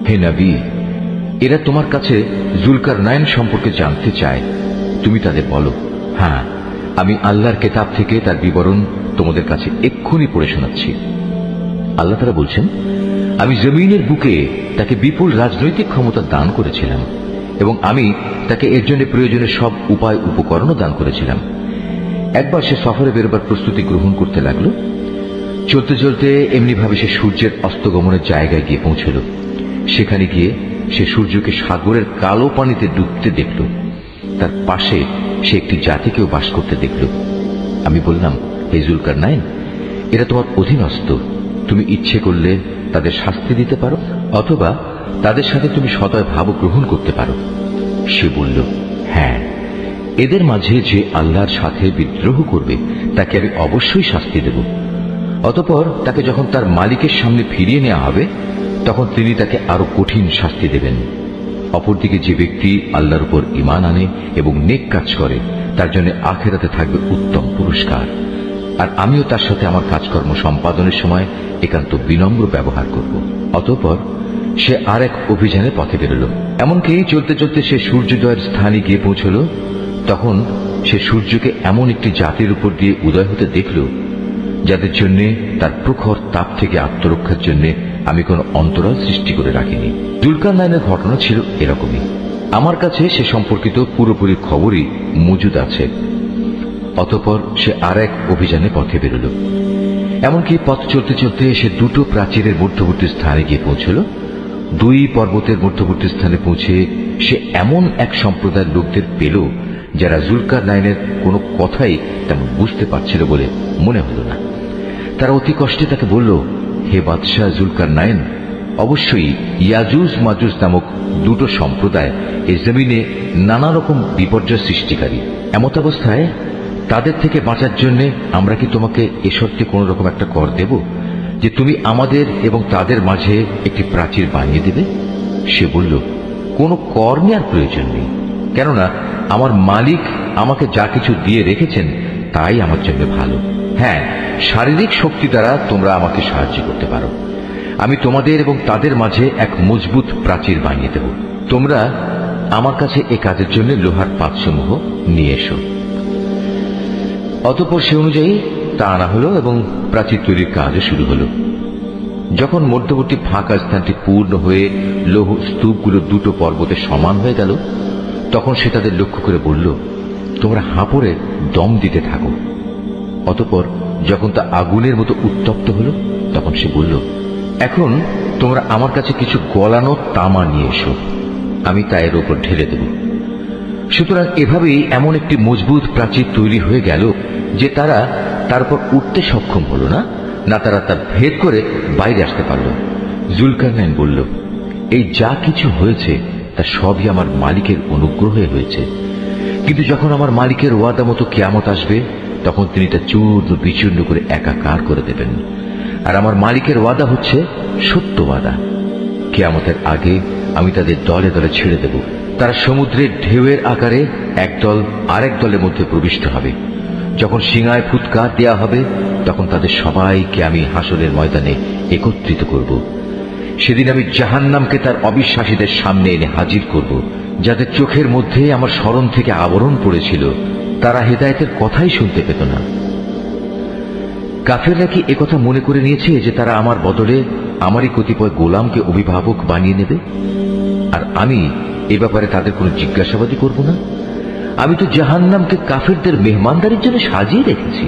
হে নবী, এরা তোমার কাছে জুলকারনাইন সম্পর্কে জানতে চায়। তুমি তাদের বলো, হ্যাঁ, আমি আল্লাহর কিতাব থেকে তার বিবরণ তোমাদের কাছে এক্ষুনি পড়ে শোনাচ্ছি। আল্লাহ তাআলা বলছেন, আমি জমিনের বুকে তাকে বিপুল রাজনৈতিক ক্ষমতা দান করেছিলাম এবং আমি তাকে এর জন্য প্রয়োজনীয় সব উপায় উপকরণও দান করেছিলাম। একবার সে সফরে বেরোবার প্রস্তুতি গ্রহণ করতে লাগলো। চলতে চলতে এমনিভাবে সে সূর্যের অস্তগমনের জায়গায় গিয়ে পৌঁছল। সেখানে গিয়ে সে সূর্যকে সাগরের কালো পানিতে ডুবতে দেখল। তার পাশে সে একটি জাতিকেও বাস করতে দেখল। আমি বললাম, হে জুলকারনাইন, এরা তোমার অধীনস্থ। তুমি ইচ্ছে করলে তাদের শাস্তি দিতে পারো, অথবা তাদের সাথে তুমি সদয় ভাব গ্রহণ করতে পারো। সে বলল, হ্যাঁ, এদের মাঝে যে আল্লাহর সাথে বিদ্রোহ করবে তাকে আমি অবশ্যই শাস্তি দেব। অতঃপর তাকে যখন তার মালিকের সামনে ফিরিয়ে নেওয়া হবে, তখন তিনি তাকে আরো কঠিন শাস্তি দেবেন। অপরদিকে যে ব্যক্তি আল্লাহর উপর ঈমান আনে এবং নেক কাজ করে, তার জন্য আখিরাতে থাকবে উত্তম পুরস্কার। আর আমিও তার সাথে আমার কাজকর্ম সম্পাদনের সময় একান্ত বিনম্র ব্যবহার করব। অতঃপর সে আর এক অভিযানে পথে বেরোল। এমনকি চলতে চলতে সে সূর্যোদয়ের স্থানে গিয়ে পৌঁছল। তখন সে সূর্যকে এমন একটি জাতির উপর দিয়ে উদয় হতে দেখল, যাদের জন্য তার প্রখর তাপ থেকে আত্মরক্ষার জন্য আমি কোন অন্তরাল সৃষ্টি করে রাখিনি। জুলকারনাইনের ঘটনা ছিল এরকমই। আমার কাছে সে সম্পর্কিত পুরোপুরি খবরই মজুদ আছে। অতঃপর সে আর এক অভিযানে পথে বেরোল। এমনকি পথ চলতে চলতে সে দুটো প্রাচীরের মধ্যবর্তী স্থানে গিয়ে পৌঁছল। দুই পর্বতের মধ্যবর্তী স্থানে পৌঁছে সে এমন এক সম্প্রদায়ের লোকদের পেল, যারা জুলকারনাইনের কোনো কথাই তেমন বুঝতে পারছিল বলে মনে হল না। তারা অতি কষ্টে তাকে বলল, হে বাদশাহ জুলকারনাইন, অবশ্যই ইয়াজুজ মাজুজ নামক দুটো সম্প্রদায় এই জমিনে নানা রকম বিপর্যয় সৃষ্টিকারী। এমত অবস্থায় তাদের থেকে বাঁচার জন্য আমরা কি তোমাকে এ শর্তে কোন রকম একটা কর দেব যে তুমি আমাদের এবং তাদের মাঝে একটি প্রাচীর বানিয়ে দেবে? সে বলল, কোনো কর নেওয়ার প্রয়োজন নেই, কেননা আমার মালিক আমাকে যা কিছু দিয়ে রেখেছেন তাই আমার জন্য ভালো। হ্যাঁ, শারীরিক শক্তি দ্বারা তোমরা আমাকে সাহায্য করতে পারো। আমি তোমাদের এবং তাদের মাঝে এক মজবুত প্রাচীর বানিয়ে দেব। তোমরা আমার কাছে এ কাজের জন্য লোহার পাতসমূহ নিয়ে এসো। অতঃপর সে অনুযায়ী তা আনা হলো এবং প্রাচীর তৈরির কাজও শুরু হলো। যখন মধ্যবর্তী ফাঁকা স্থানটি পূর্ণ হয়ে লৌহ স্তূপগুলো দুটো পর্বতে সমান হয়ে গেল, তখন সে তাদের লক্ষ্য করে বলল, তোমরা হাঁপড়ে দম দিতে থাকো। অতঃপর যখন তা আগুনের মতো উত্তপ্ত হলো, তখন সে বলল, এখন তোমরা আমার কাছে কিছু গলানো তামা নিয়ে এসো, আমি তা এর উপর ঢেলে দেব। সুতরাং এভাবেই এমন একটি মজবুত প্রাচীর তৈরি হয়ে গেল যে তারা তারপর উঠতে সক্ষম হল না, না তারা তার ভেদ করে বাইরে আসতে পারল। জুলকারনাইন বলল, এই যা কিছু হয়েছে তা সবই আমার মালিকের অনুগ্রহে হয়েছে, কিন্তু যখন আমার মালিকের ওয়াদা মতো কিয়ামত আসবে, তখন তিনি তা চূর্ণ বিচূর্ণ করে একাকার করে দেবেন। আর আমার মালিকের ওয়াদা হচ্ছে সত্য ওয়াদা। কিয়ামতের আগে আমি তাদের দলে দলে ছেড়ে দেব। তারা সমুদ্রের ঢেউয়ের আকারে একদল আরেক দলের মধ্যে প্রবিষ্ট হবে। যখন সিংহায় ফুৎকার দেয়া হবে, তখন তাদের সবাইকে আমি হাসরের ময়দানে একত্রিত করব। সেদিন আমি জাহান্নামকে তার অবিশ্বাসীদের সামনে এনে হাজির করব, যাদের চোখের মধ্যে আমার স্মরণ থেকে আবরণ পড়েছিল। তারা হেদায়েতের কথাই শুনতে পেত না। কাফেররা কি একথা মনে করে নিয়েছে যে তারা আমার বদলে আমারই কতিপয় গোলামকে অভিভাবক বানিয়ে নেবে, আর আমি এ ব্যাপারে তাদের কোনো জিজ্ঞাসাবাদই করব না? আমি তো জাহান্নামকে কাফেরদের মেহমানদারির জন্য সাজিয়ে রেখেছি।